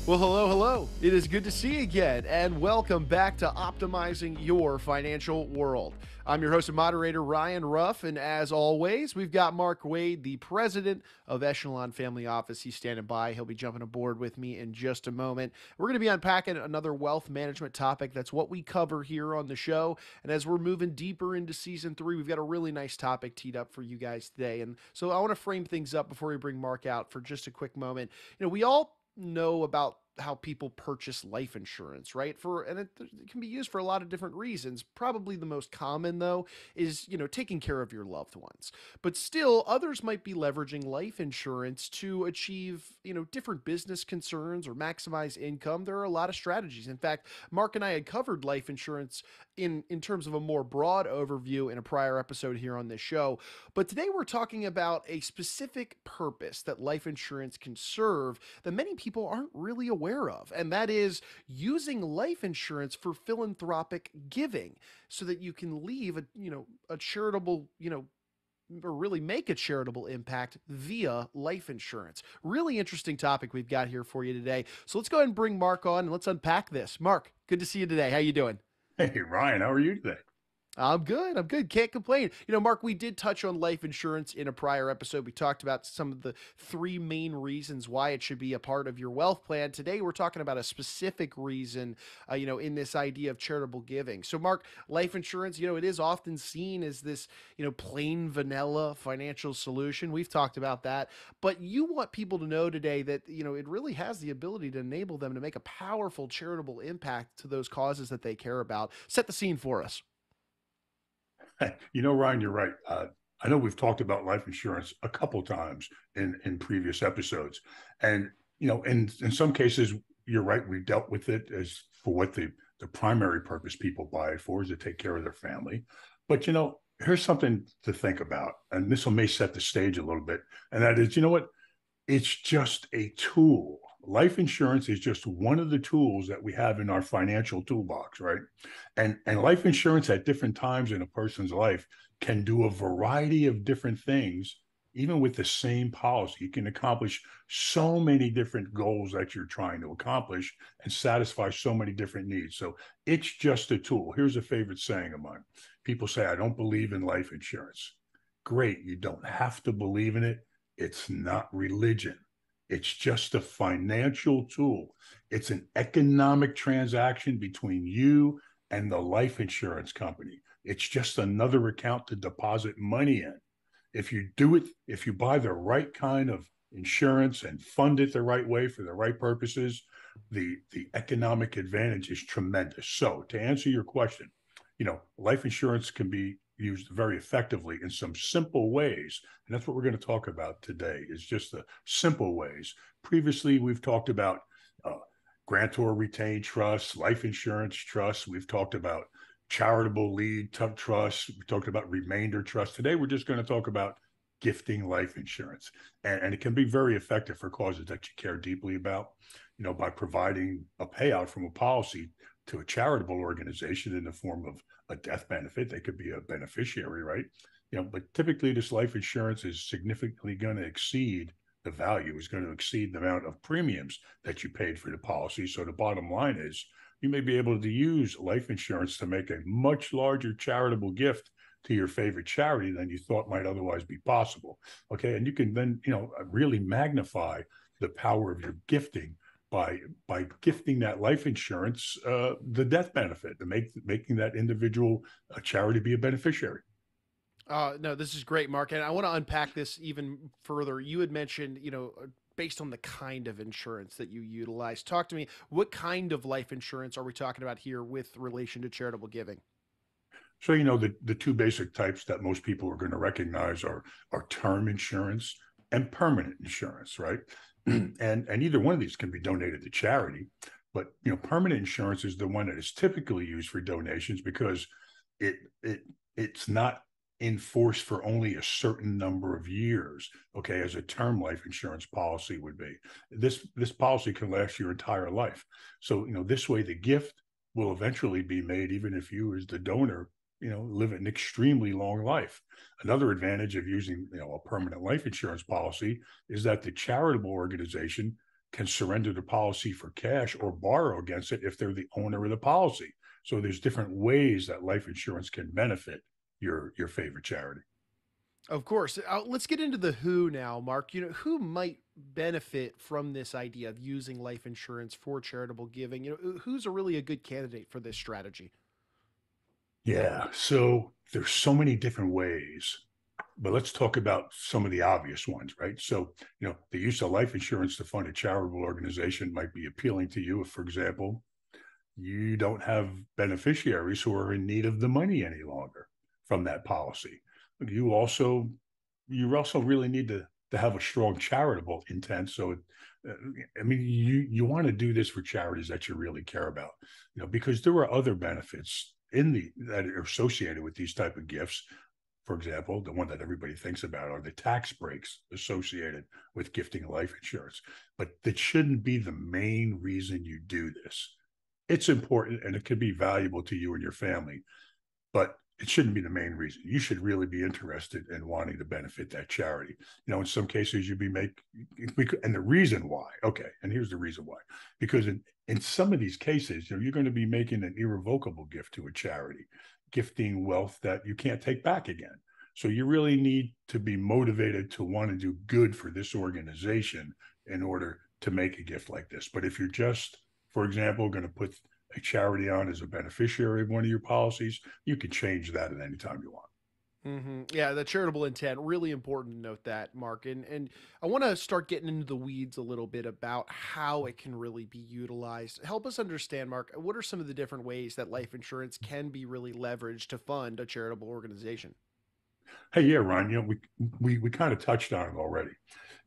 Well, hello, hello. It is good to see you again, and welcome back to Optimizing Your Financial World. I'm your host and moderator, Ryan Ruff, and as always, we've got Mark Wade, the president of Echelon Family Office. He's standing by. He'll be jumping aboard with me in just a moment. We're going to be unpacking another wealth management topic. That's what we cover here on the show. And as we're moving deeper into season 3, we've got a really nice topic teed up for you guys today. And so I want to frame things up before we bring Mark out for just a quick moment. We all know about how people purchase life insurance, right? It can be used for a lot of different reasons. Probably the most common though is, taking care of your loved ones. But still others might be leveraging life insurance to achieve, different business concerns or maximize income. There are a lot of strategies. In fact, Mark and I had covered life insurance in terms of a more broad overview in a prior episode here on this show. But today we're talking about a specific purpose that life insurance can serve that many people aren't really aware of, and that is using life insurance for philanthropic giving so that you can leave a charitable, or really make a charitable impact via life insurance. Really interesting topic we've got here for you today. So let's go ahead and bring Mark on and let's unpack this. Mark, good to see you today. How you doing? Hey, Ryan, how are you today? I'm good. I'm good. Can't complain. Mark, we did touch on life insurance in a prior episode. We talked about some of the three main reasons why it should be a part of your wealth plan. Today, we're talking about a specific reason, in this idea of charitable giving. So, Mark, life insurance, it is often seen as this, plain vanilla financial solution. We've talked about that. But you want people to know today that, it really has the ability to enable them to make a powerful charitable impact to those causes that they care about. Set the scene for us. Ryan, you're right. I know we've talked about life insurance a couple times in previous episodes, and in some cases, you're right. We've dealt with it as for what the primary purpose people buy it for is to take care of their family. But here's something to think about, and this will may set the stage a little bit, and that is, what? It's just a tool. Life insurance is just one of the tools that we have in our financial toolbox, right? And life insurance at different times in a person's life can do a variety of different things, even with the same policy. You can accomplish so many different goals that you're trying to accomplish and satisfy so many different needs. So it's just a tool. Here's a favorite saying of mine. People say, I don't believe in life insurance. Great. You don't have to believe in it. It's not religion. It's just a financial tool. It's an economic transaction between you and the life insurance company. It's just another account to deposit money in. If you buy the right kind of insurance and fund it the right way for the right purposes, the economic advantage is tremendous. So to answer your question, life insurance can be used very effectively in some simple ways. And that's what we're going to talk about today is just the simple ways. Previously, we've talked about grantor retained trusts, life insurance trusts. We've talked about charitable lead trusts. We talked about remainder trusts. Today, we're just going to talk about gifting life insurance. And it can be very effective for causes that you care deeply about, by providing a payout from a policy to a charitable organization in the form of a death benefit. They could be a beneficiary, right? But typically this life insurance is significantly going to exceed the value, is going to exceed the amount of premiums that you paid for the policy. So the bottom line is you may be able to use life insurance to make a much larger charitable gift to your favorite charity than you thought might otherwise be possible. Okay. And you can then, really magnify the power of your gifting by gifting that life insurance the death benefit, to making that individual charity be a beneficiary. No, this is great, Mark. And I want to unpack this even further. You had mentioned, based on the kind of insurance that you utilize. Talk to me. What kind of life insurance are we talking about here with relation to charitable giving? So the two basic types that most people are going to recognize are term insurance and permanent insurance, right? And either one of these can be donated to charity, but permanent insurance is the one that is typically used for donations because it it's not in force for only a certain number of years, okay, as a term life insurance policy would be. This policy can last your entire life. So this way the gift will eventually be made even if you as the donor live an extremely long life. Another advantage of using, a permanent life insurance policy is that the charitable organization can surrender the policy for cash or borrow against it if they're the owner of the policy. So there's different ways that life insurance can benefit your favorite charity. Of course. Let's get into the who now, Mark. Who might benefit from this idea of using life insurance for charitable giving? Who's a really a good candidate for this strategy? Yeah. So there's so many different ways, but let's talk about some of the obvious ones, right? So, the use of life insurance to fund a charitable organization might be appealing to you if, for example, you don't have beneficiaries who are in need of the money any longer from that policy. You also you also really need to have a strong charitable intent. So, I mean, you want to do this for charities that you really care about, because there are other benefits in the that are associated with these type of gifts. For example, the one that everybody thinks about are the tax breaks associated with gifting life insurance. But that shouldn't be the main reason you do this. It's important and it could be valuable to you and your family, but it shouldn't be the main reason. You should really be interested in wanting to benefit that charity. In some cases, you'd be and the reason why. Okay, and here's the reason why. Because in some of these cases, you're going to be making an irrevocable gift to a charity, gifting wealth that you can't take back again. So you really need to be motivated to want to do good for this organization in order to make a gift like this. But if you're just, for example, going to put a charity on as a beneficiary of one of your policies, you can change that at any time you want. Yeah, the charitable intent, really important to note that, Mark. And I want to start getting into the weeds a little bit about how it can really be utilized. Help us understand, Mark, what are some of the different ways that life insurance can be really leveraged to fund a charitable organization? Hey, yeah, Ron, we kind of touched on it already.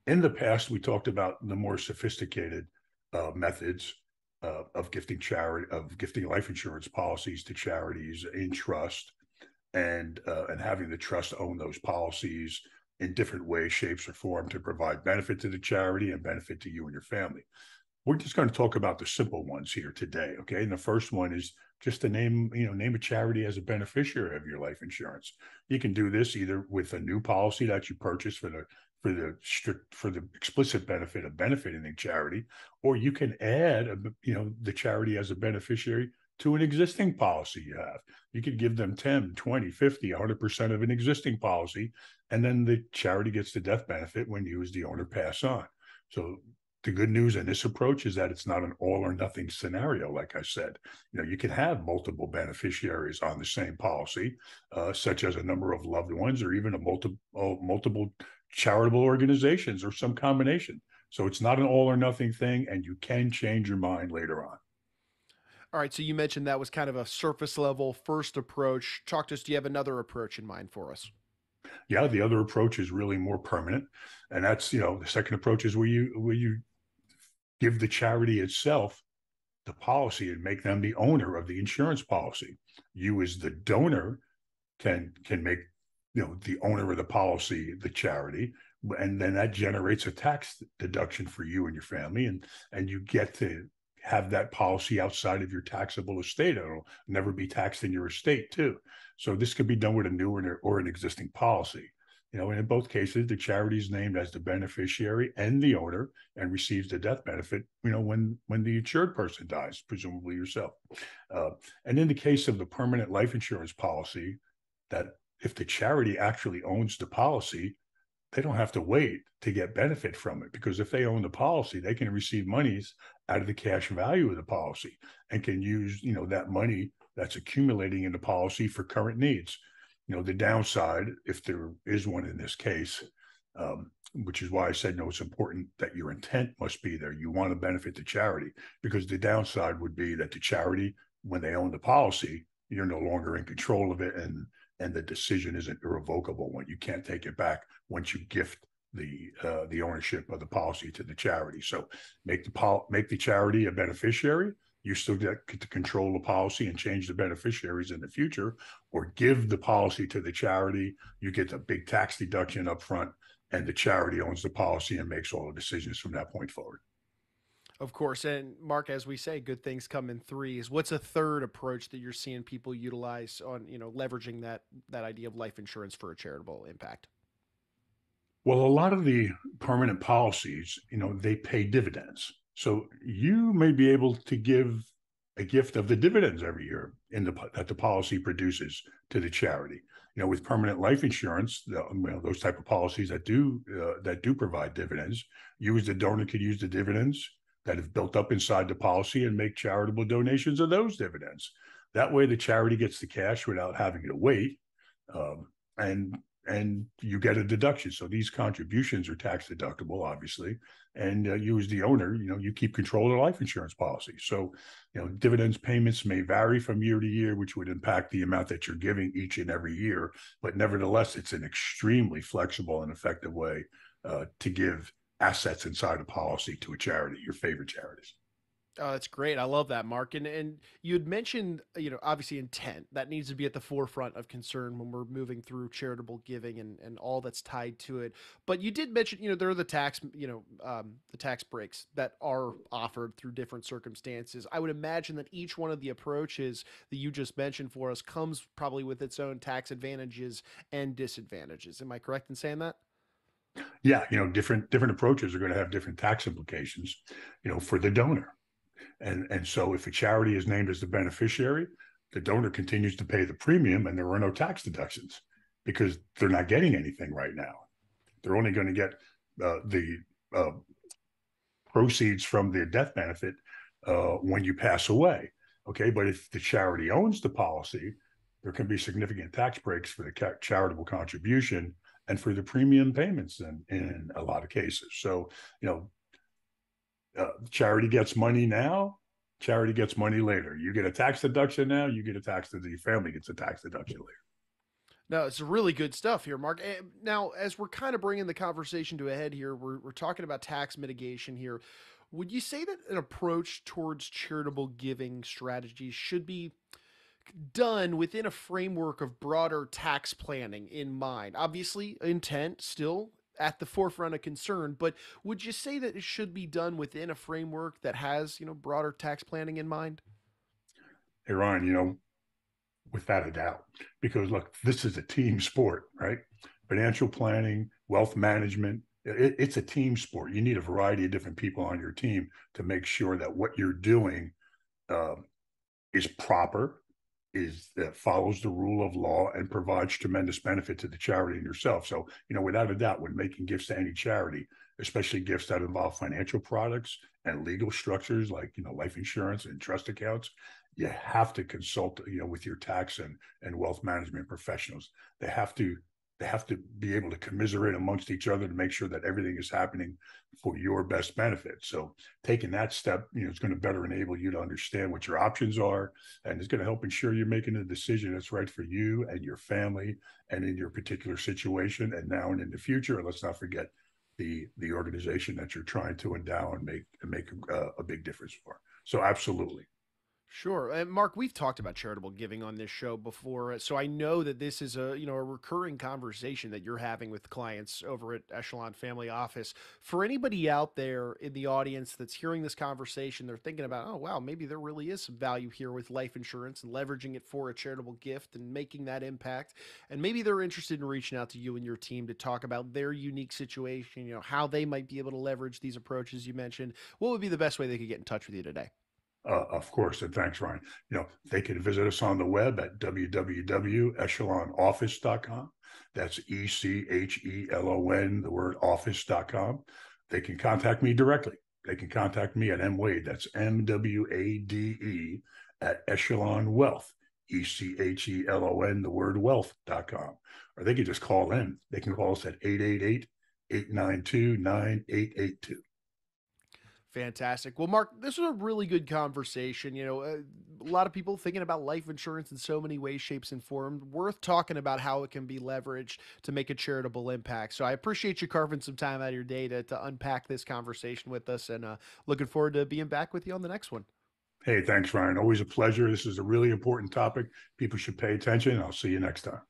In the past, we talked about the more sophisticated methods of gifting life insurance policies to charities in trust, and having the trust own those policies in different ways, shapes, or form to provide benefit to the charity and benefit to you and your family. We're just going to talk about the simple ones here today. Okay. And the first one is just to name a charity as a beneficiary of your life insurance. You can do this either with a new policy that you purchase for the explicit benefit of benefiting the charity, or you can add the charity as a beneficiary to an existing policy you have. You could give them 10, 20, 50, 100% of an existing policy, and then the charity gets the death benefit when you as the owner pass on. So the good news in this approach is that it's not an all or nothing scenario. Like I said, you can have multiple beneficiaries on the same policy, such as a number of loved ones, or even multiple charitable organizations, or some combination. So it's not an all or nothing thing, and you can change your mind later on. All right, so you mentioned that was kind of a surface level first approach. Talk to us. Do you have another approach in mind for us? Yeah, the other approach is really more permanent, and that's the second approach is where you give the charity itself the policy and make them the owner of the insurance policy. You as the donor can make the owner of the policy the charity, and then that generates a tax deduction for you and your family, and you get to have that policy outside of your taxable estate. It'll never be taxed in your estate too. So this could be done with a new or an existing policy. And in both cases, the charity is named as the beneficiary and the owner and receives the death benefit, when the insured person dies, presumably yourself. Uh, and in the case of the permanent life insurance policy, that if the charity actually owns the policy, they don't have to wait to get benefit from it, because if they own the policy, they can receive monies out of the cash value of the policy and can use, that money that's accumulating in the policy for current needs. The downside, if there is one in this case, which is why I said, it's important that your intent must be there. You want to benefit the charity, because the downside would be that the charity, when they own the policy, you're no longer in control of it, and the decision isn't irrevocable when you can't take it back once you gift the ownership of the policy to the charity. So make the charity a beneficiary. You still get to control the policy and change the beneficiaries in the future, or give the policy to the charity. You get the big tax deduction up front, and the charity owns the policy and makes all the decisions from that point forward. Of course. And Mark, as we say, good things come in threes. What's a third approach that you're seeing people utilize on, leveraging that idea of life insurance for a charitable impact? Well, a lot of the permanent policies, they pay dividends. So you may be able to give a gift of the dividends every year that the policy produces to the charity. With permanent life insurance, those type of policies that do provide dividends, you as the donor could use the dividends that have built up inside the policy and make charitable donations of those dividends. That way, the charity gets the cash without having to wait, um, and and you get a deduction. So these contributions are tax deductible, obviously, and you as the owner, you keep control of the life insurance policy. So, dividends payments may vary from year to year, which would impact the amount that you're giving each and every year. But nevertheless, it's an extremely flexible and effective way to give assets inside a policy to a charity, your favorite charities. Oh, that's great. I love that, Mark. And you had mentioned, obviously intent that needs to be at the forefront of concern when we're moving through charitable giving and all that's tied to it. But you did mention, there are the tax breaks that are offered through different circumstances. I would imagine that each one of the approaches that you just mentioned for us comes probably with its own tax advantages and disadvantages. Am I correct in saying that? Yeah, different approaches are going to have different tax implications, for the donor. And so if a charity is named as the beneficiary, the donor continues to pay the premium and there are no tax deductions because they're not getting anything right now. They're only going to get the proceeds from the death benefit when you pass away. Okay, but if the charity owns the policy, there can be significant tax breaks for the charitable contribution and for the premium payments in a lot of cases. So, charity gets money now, charity gets money later. You get a tax deduction now, you get a tax deduction, your family gets a tax deduction later. No, it's really good stuff here, Mark. Now, as we're kind of bringing the conversation to a head here, we're talking about tax mitigation here. Would you say that an approach towards charitable giving strategies should be done within a framework of broader tax planning in mind? Obviously, intent still at the forefront of concern, but would you say that it should be done within a framework that has, broader tax planning in mind? Hey, Ryan, without a doubt, because look, this is a team sport, right? Financial planning, wealth management, it's a team sport. You need a variety of different people on your team to make sure that what you're doing uh, is proper, is that follows the rule of law and provides tremendous benefit to the charity and yourself. So, without a doubt, when making gifts to any charity, especially gifts that involve financial products and legal structures like, life insurance and trust accounts, you have to consult, with your tax and wealth management professionals. They have to they have to be able to commiserate amongst each other to make sure that everything is happening for your best benefit. So taking that step, is going to better enable you to understand what your options are, and it's going to help ensure you're making a decision that's right for you and your family and in your particular situation and now and in the future. And let's not forget the organization that you're trying to endow and make a big difference for. So absolutely. Sure. And Mark, we've talked about charitable giving on this show before, so I know that this is a recurring conversation that you're having with clients over at Echelon Family Office. For anybody out there in the audience that's hearing this conversation, they're thinking about, oh wow, maybe there really is some value here with life insurance and leveraging it for a charitable gift and making that impact. And maybe they're interested in reaching out to you and your team to talk about their unique situation, how they might be able to leverage these approaches you mentioned. What would be the best way they could get in touch with you today? Of course, and thanks, Ryan. They can visit us on the web at www.echelonoffice.com. That's ECHELON, the word office.com. They can contact me directly. They can contact me at MWade, that's MWADE, at Echelon Wealth, ECHELON, the word wealth.com. Or they can just call in. They can call us at 888-892-9882. Fantastic. Well, Mark, this was a really good conversation. A lot of people thinking about life insurance in so many ways, shapes, and forms. Worth talking about how it can be leveraged to make a charitable impact. So I appreciate you carving some time out of your day to unpack this conversation with us, and looking forward to being back with you on the next one. Hey, thanks, Ryan. Always a pleasure. This is a really important topic. People should pay attention. I'll see you next time.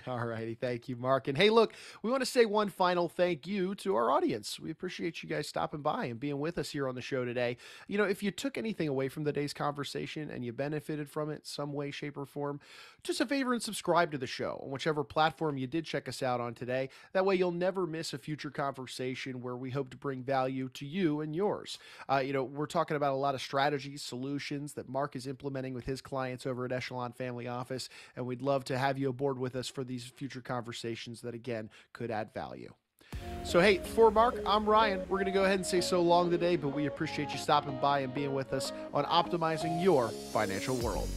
All righty. Thank you, Mark. And hey, look, we want to say one final thank you to our audience. We appreciate you guys stopping by and being with us here on the show today. If you took anything away from today's conversation and you benefited from it some way, shape, or form, just a favor and subscribe to the show on whichever platform you did check us out on today. That way you'll never miss a future conversation where we hope to bring value to you and yours. We're talking about a lot of strategies, solutions that Mark is implementing with his clients over at Echelon Family Office, and we'd love to have you aboard with us for these future conversations that, again, could add value. So, hey, for Mark, I'm Ryan. We're going to go ahead and say so long today, but we appreciate you stopping by and being with us on Optimizing Your Financial World.